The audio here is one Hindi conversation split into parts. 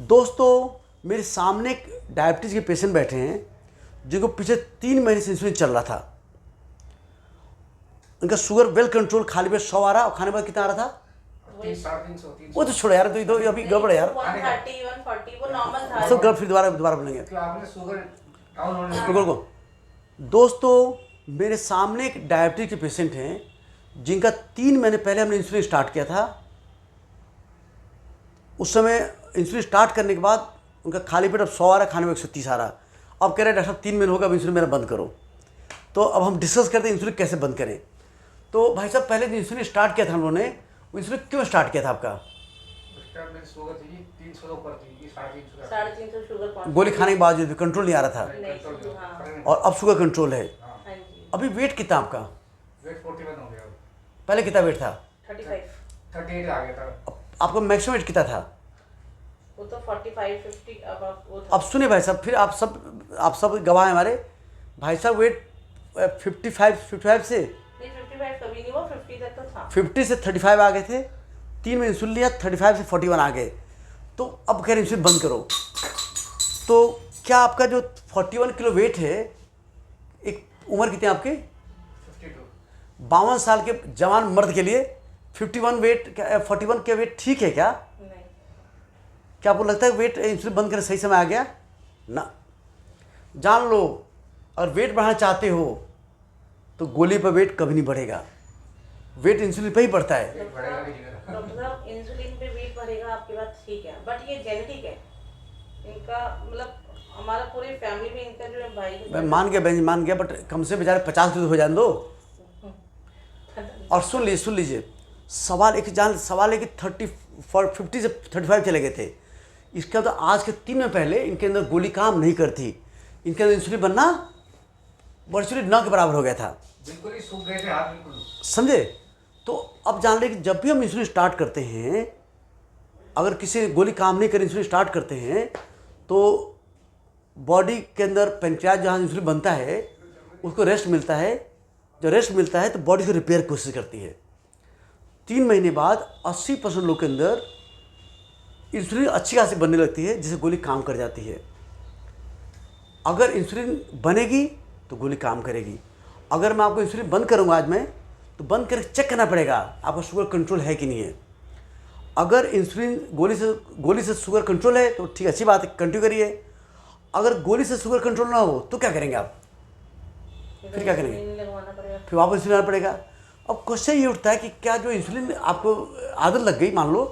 दोस्तों, मेरे सामने एक डायबिटीज़ के पेशेंट बैठे हैं जिनको पिछले 3 महीने से इंसुलिन चल रहा था। उनका शुगर वेल कंट्रोल, खाली पेट 100 आ रहा और खाने के बाद कितना आ रहा था? 300 वो तो छोड़ो यार, तो अभी गड़बड़ है यार। 130 140 वो नॉर्मल था। सब गड़बड़, फिर दोबारा बोलेंगे। आपने शुगर डाउन होने रुको। दोस्तों, मेरे सामने एक डायबिटीज के पेशेंट हैं जिनका 3 महीने पहले हमने इंसुलिन स्टार्ट किया था। उस समय इंसुलिन स्टार्ट करने के बाद उनका खाली पेट अब 100 आ रहा, खाने में 130 आ रहा। अब कह रहे हैं डॉक्टर साहब 3 महीने होगा, अब इंसुलिन मेरा बंद करो। तो अब हम डिस्कस करते हैं इंसुलिन कैसे बंद करें। तो भाई साहब, पहले जो इंसुलिन स्टार्ट किया था हम लोगों ने, वो इंसुलिन क्यों स्टार्ट किया था आपका? स्टार्ट में शुगर थी 300 ऊपर थी, 350 350 शुगर पहुंच गोली खाने के बावजूद कंट्रोल नहीं आ रहा था, हाँ। और अब शुगर कंट्रोल है। हाँ जी। अभी वेट कितना आपका? वेट 41 हो गया। पहले कितना वेट था? 35 38 आ गया था। आपका मैक्सिमम वेट कितना था? वो तो 45 50 अब वो था। अब सुनिए भाई साहब, फिर आप सब गवाह हैं हमारे। भाई साहब वेट 55 से नहीं 55 कभी नहीं, वो 50 तक तो था। 50 से 35 आ गए थे। 3 में इंसुलिन लिया, 35 से 41 आ गए। तो अब कह रहे इंसुलिन बंद करो। तो क्या आपका जो 41 किलो वेट है, एक उम्र कितनी है आपकी? 52 52 साल के जवान मर्द के लिए 51 वेट, 41 के वेट ठीक है क्या? नहीं क्या आपको लगता है वेट इंसुलिन बंद करने सही समय आ गया ना? जान लो, अगर वेट बढ़ाना चाहते हो तो गोली पर वेट कभी नहीं बढ़ेगा। वेट इंसुलिन पे ही बढ़ता है। वेट बढ़ेगा भी नहीं। डॉक्टर साहब, इंसुलिन पे वेट बढ़ेगा आपकी बात ठीक है, बट ये जेनेटिक है इनका, मतलब हमारा पूरी फैमिली में इनका जो है भाई मैं मान गया, बहन मान गया, बट कम से बेचारे 50 किलो हो जाने दो। और सुन लीजिए, सवाल है कि 50 से 35 चले गए थे। इसका तो आज के 3 महीने पहले इनके अंदर गोली काम नहीं करती, इनके अंदर इंसुलिन बनना वर्चुअली न के बराबर हो गया था। बिल्कुल ही सूख गए थे हाथ, बिल्कुल समझे? तो अब जान लें कि जब भी हम इंसुलिन स्टार्ट करते हैं, अगर किसी गोली काम नहीं कर इंसुलिन स्टार्ट करते हैं, तो बॉडी के अंदर पेनक्रियाज जहाँ इंसुलिन बनता है उसको रेस्ट मिलता है। जब रेस्ट मिलता है तो बॉडी को रिपेयर कोशिश करती है। 3 महीने बाद 80% लोग के अंदर इंसुलिन अच्छी खासी बनने लगती है, जिससे गोली काम कर जाती है। अगर इंसुलिन बनेगी तो गोली काम करेगी। अगर मैं आपको इंसुलिन बंद करूंगा आज मैं, तो बंद करके चेक करना पड़ेगा आपका शुगर कंट्रोल है कि नहीं है। अगर इंसुलिन गोली से शुगर कंट्रोल है तो ठीक, अच्छी बात है, कंटिन्यू करिए। अगर गोली से शुगर कंट्रोल ना हो तो क्या करेंगे आप? फिर क्या करेंगे? इंसुलिन लगवाना पड़ेगा। फिर वापस इंसुलिन लाना पड़ेगा। अब क्वेश्चन ये उठता है कि क्या जो इंसुलिन आपको आदत लग गई, मान लो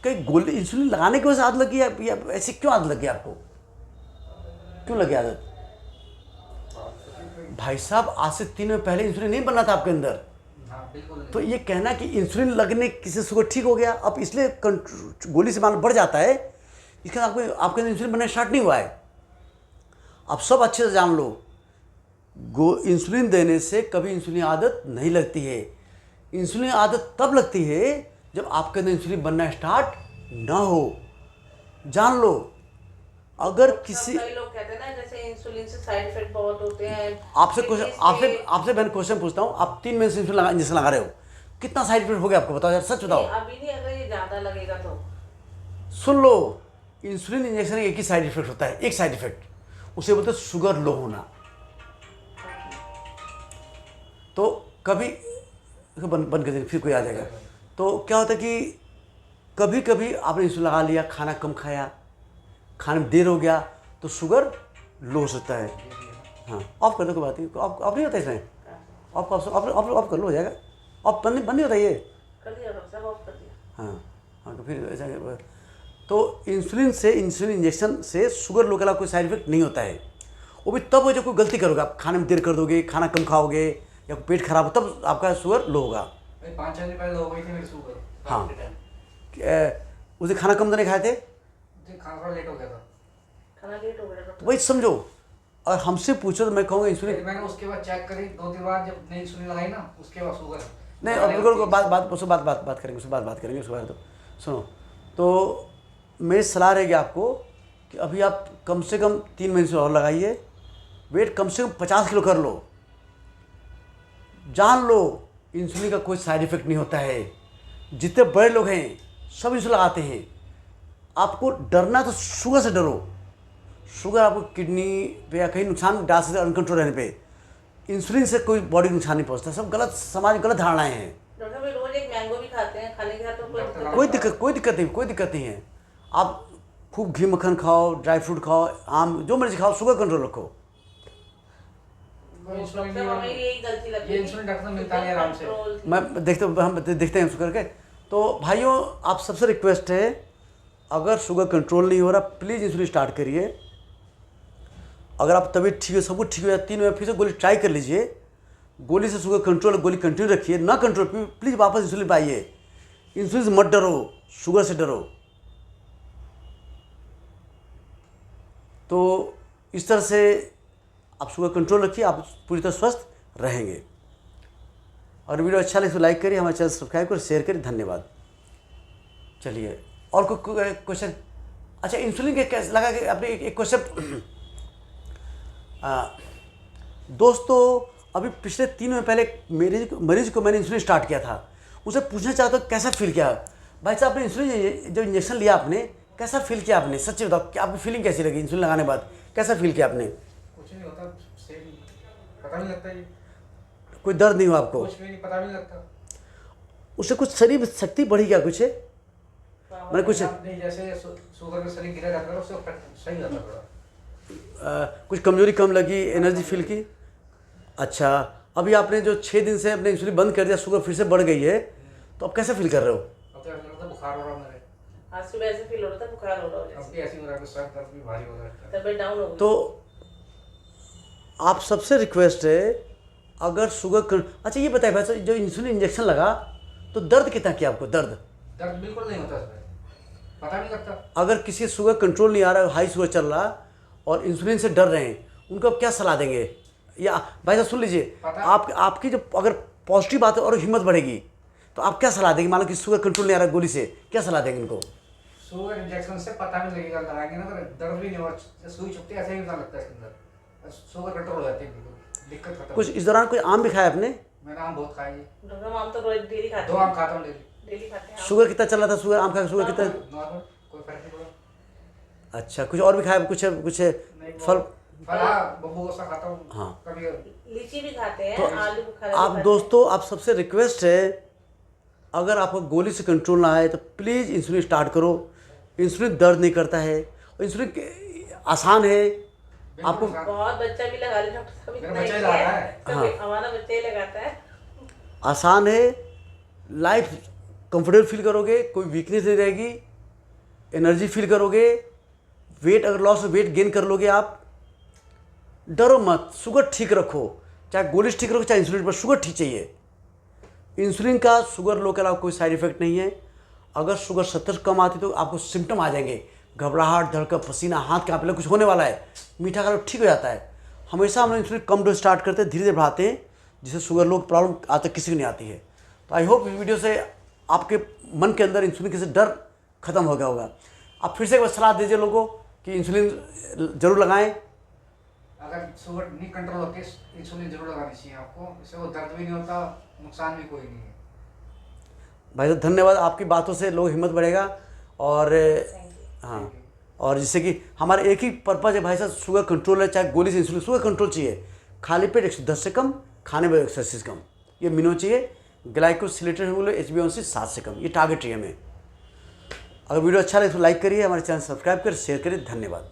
कहीं गोली इंसुलिन लगाने की वजह से आदत लगी है, या ऐसी क्यों आदत लगी आपको? क्यों लगी आदत? भाई साहब, आज से 3 महीने पहले इंसुलिन नहीं बनना था आपके अंदर। हाँ बिल्कुल। तो ये कहना कि इंसुलिन लगने किसी शुगर ठीक हो गया, अब इसलिए गोली से मान लो बढ़ जाता है, इसके आपके अंदर इंसुलिन बनना स्टार्ट नहीं हुआ है। अब सब अच्छे से जान लो, इंसुलिन देने से कभी इंसुलिन आदत नहीं लगती है। इंसुलिन आदत तब लगती है जब आपके अंदर इंसुलिन बनना स्टार्ट ना हो। जान लो, अगर किसी कई लोग कहते हैं ना, जैसे इंसुलिन से साइड इफेक्ट बहुत होते हैं। आपसे मैं क्वेश्चन पूछता हूँ, आप 3 महीने से इंजेक्शन लगा रहे हो, कितना साइड इफेक्ट हो गया आपको? बताओ यार, सच बताओ। अभी नहीं, अगर ये ज्यादा लगेगा तो सुन लो, इंसुलिन इंजेक्शन का एक ही साइड इफेक्ट होता है, एक साइड इफेक्ट, उसे बोलते हैं शुगर लो होना। तो कभी बंद कर देंगे, फिर कोई आ जाएगा। तो क्या होता है कि कभी कभी आपने इंसुलिन लगा लिया, खाना कम खाया, खाने में देर हो गया, तो शुगर लो हो सकता है। हाँ, ऑफ कर दो, कोई बात नहीं। ऑफ नहीं होता इसमें, ऑफ कर लो, हो जाएगा। ऑफ बंद नहीं होता ये। कर दिया डॉक्टर साहब, ऑफ कर दिया। हाँ, तो फिर ऐसा तो इंसुलिन इंजेक्शन से शुगर लो के अलावा कोई साइड इफेक्ट नहीं होता है। वो भी तब हो जब कोई गलती करोगे, आप खाने में देर कर दोगे, खाना कम खाओगे, या पेट खराब हो, तब आपका शुगर लो होगा। 5-6 दिन पहले हो गई थी मेरी शुगर। हाँ, उसे खाना कम तो नहीं खाए थे? खाना थोड़ा लेट हो गया था। खाना लेट हो गया डॉक्टर। वही समझो, और हमसे पूछो तो मैं कहूँगा इंसुलिन। फिर मैंने उसके बाद चेक करी 2-3 बार, जब नई इंसुलिन लगाई ना, उसके बाद शुगर नहीं, अब बिल्कुल बात करेंगे, उसके बाद बात करेंगे, उसके बाद। तो सुनो, तो मेरी सलाह रहेगी आपको कि अभी आप कम से कम 3 महीने से और लगाइए, वेट कम से कम 50 किलो कर लो। जान लो, इंसुलिन का कोई साइड इफेक्ट नहीं होता है। जितने बड़े लोग हैं सब इंसुलिन लगाते हैं। आपको डरना तो शुगर से डरो। शुगर आपको किडनी पे या कहीं नुकसान डाल सकते अनकंट्रोल रहने पे। इंसुलिन से कोई बॉडी नुकसान नहीं पहुंचता। सब गलत, समाज गलत धारणाएं हैं। डॉक्टर भाई रोज एक मैंगो भी खाते हैं, खाने के साथ तो कोई दिक्कत नहीं है। आप खूब घी मक्खन खाओ, ड्राई फ्रूट खाओ, आम जो मर्जी खाओ, शुगर कंट्रोल रखो। डॉक्टर हमें यही गलती लगती ये है इंसुलिन डॉक्टर मिलता नहीं आराम से। हम देखते हैं शुगर के। तो भाइयों, आप सबसे रिक्वेस्ट है, अगर शुगर कंट्रोल नहीं हो रहा, प्लीज़ इंसुलिन स्टार्ट करिए। अगर आप तबीयत ठीक है, सब कुछ ठीक हो जाए, 3 महीने फिर से गोली ट्राई कर लीजिए। गोली से शुगर कंट्रोल, गोली कंटिन्यू रखिए। ना कंट्रोल, प्लीज़ वापस इंसुलिन पाइए। इंसुलिन से मत डरो, शुगर से डरो। तो इस तरह से आप शुगर कंट्रोल रखिए, आप पूरी तरह स्वस्थ रहेंगे। और वीडियो अच्छा लगे तो लाइक करिए, हमारे चैनल सब्सक्राइब करिए, शेयर करिए। धन्यवाद। चलिए, और कोई क्वेश्चन? अच्छा, इंसुलिन के कैसे लगा कि आपने एक क्वेश्चन दोस्तों, अभी पिछले 3 महीने पहले मरीज को मैंने इंसुलिन स्टार्ट किया था। उसे पूछना चाहता हूँ कैसा फील किया। भाई साहब, आपने इंसुलिन जो इंजेक्शन लिया आपने, कैसा फील किया आपने? सच्ची बताओ, कि आपकी फीलिंग कैसी लगी इंसुलिन लगाने के बाद? कैसा फील किया आपने? कुछ नहीं होता, सेम, पता नहीं लगता। ये कोई दर्द नहीं हुआ आपको? कुछ भी नहीं, पता भी नहीं लगता। उससे कुछ शरीर में शक्ति बढ़ी क्या कुछ है? मैंने कुछ नहीं, जैसे शुगर का शरीर गिरा जाता है, उससे सही जाता थोड़ा। कुछ कमजोरी कम लगी, एनर्जी फील की? अच्छा, अभी आपने जो 6 दिन से अपने इंसुलिन बंद कर दिया, शुगर फिर से बढ़ गई है, तो अब कैसे फील कर रहे हो? अब तो ऐसा लगता है बुखार हो रहा है मेरे। आज सुबह ऐसे फील हो रहा था, बुखार हो रहा अब है, भी ऐसे ही हो रहा है, सर दर्द भी भारी हो रहा है। तबीयत डाउन हो गई। तो आप सबसे रिक्वेस्ट है, अगर अच्छा ये बताइए भाई साहब, जो इंसुलिन इंजेक्शन लगा तो दर्द कितना किया आपको? दर्द बिल्कुल नहीं होता इसमें, पता नहीं लगता। अगर किसी का शुगर कंट्रोल नहीं आ रहा है, हाई शुगर चल रहा और इंसुलिन से डर रहे हैं, उनको आप क्या सलाह देंगे? या भाई साहब सुन लीजिए, आपकी जो अगर पॉजिटिव बात है और हिम्मत बढ़ेगी, तो आप क्या सलाह देंगे? मान लो कि शुगर कंट्रोल नहीं आ रहा गोली से, क्या सलाह देंगे इनको? शुगर इंजेक्शन से पता नहीं लगेगा, लगाएंगे ना तो दर्द भी नहीं होगा, सुई चुभती है, ऐसे ही लगता है इसके अंदर, शुगर कंट्रोल हो जाती है, बिल्कुल दिक्कत खत्म। कुछ इस दौरान कोई आम भी खाया आपने? मैंने आम बहुत खाई है, डॉक्टर आम तो रोज डेली खाते 2 हैं, आम खाता हूँ डेली खाते हैं आम। शुगर कितना चल रहा था? शुगर आम खा के शुगर कितना? नॉर्मल, कोई फर्क नहीं पड़ा। अच्छा, कुछ और भी खाया? कुछ नहीं, फल? बब्बू गोसा खाता हूँ। हाँ। कभी लीची भी खाते हैं, तो आलू बुखारा भी आप खाते दोस्तों, आप सबसे रिक्वेस्ट है, अगर आपको गोली से कंट्रोल ना आए तो प्लीज़ इंसुलिन स्टार्ट करो। इंसुलिन दर्द नहीं करता है और इंसुलिन आसान है। आपको हैं। बहुत बच्चा भी लगा ले डॉक्टर साहब, मेरा इतना बच्चा ही ही लगाता है, है। सभी हमारा बच्चा ही लगाता है। आसान है, लाइफ कंफर्टेबल फील करोगे, कोई वीकनेस नहीं रहेगी, एनर्जी फील करोगे। वेट अगर लॉस वेट गेन कर लोगे आप। डरो मत, शुगर ठीक रखो, चाहे गोली ठीक रखो चाहे इंसुलिन पर, शुगर ठीक चाहिए। इंसुलिन का शुगर लो के अलावा कोई साइड इफेक्ट नहीं है। अगर शुगर 70 कम आती तो आपको सिम्टम आ जाएंगे, घबराहट, धड़कन, पसीना, हाथ कांपने, कुछ होने वाला है। मीठा खा लो ठीक हो जाता है। हमेशा हम लोग इंसुलिन कम डोज स्टार्ट करते हैं, धीरे धीरे बढ़ाते हैं, जिससे शुगर लोग प्रॉब्लम आता किसी को नहीं आती है। तो आई होप इस वीडियो से आपके मन के अंदर इंसुलिन से डर खत्म हो गया होगा। आप फिर से एक बार सलाह दीजिए लोगों कि इंसुलिन जरूर लगाएं। अगर शुगर नहीं कंट्रोल होती, इंसुलिन जरूर लगानी चाहिए आपको, इससे वो दर्द भी नहीं होता, नुकसान भी कोई नहीं है। भाई साहब धन्यवाद, आपकी बातों से लोग हिम्मत बढ़ेगा। और हाँ, और जिससे कि हमारा एक ही पर्पज़ है भाई साहब, शुगर कंट्रोल है, चाहे गोली से इंसुलिन, शुगर कंट्रोल चाहिए। खाली पेट 110 से कम, खाने में 180 से कम, ये मिनिमम चाहिए। ग्लाइकोसिलेटेड HbA1c 7 से कम, ये टारगेट चाहिए हमें। अगर वीडियो अच्छा लगे तो लाइक करिए, हमारे चैनल सब्सक्राइब करिए, शेयर करिए। धन्यवाद।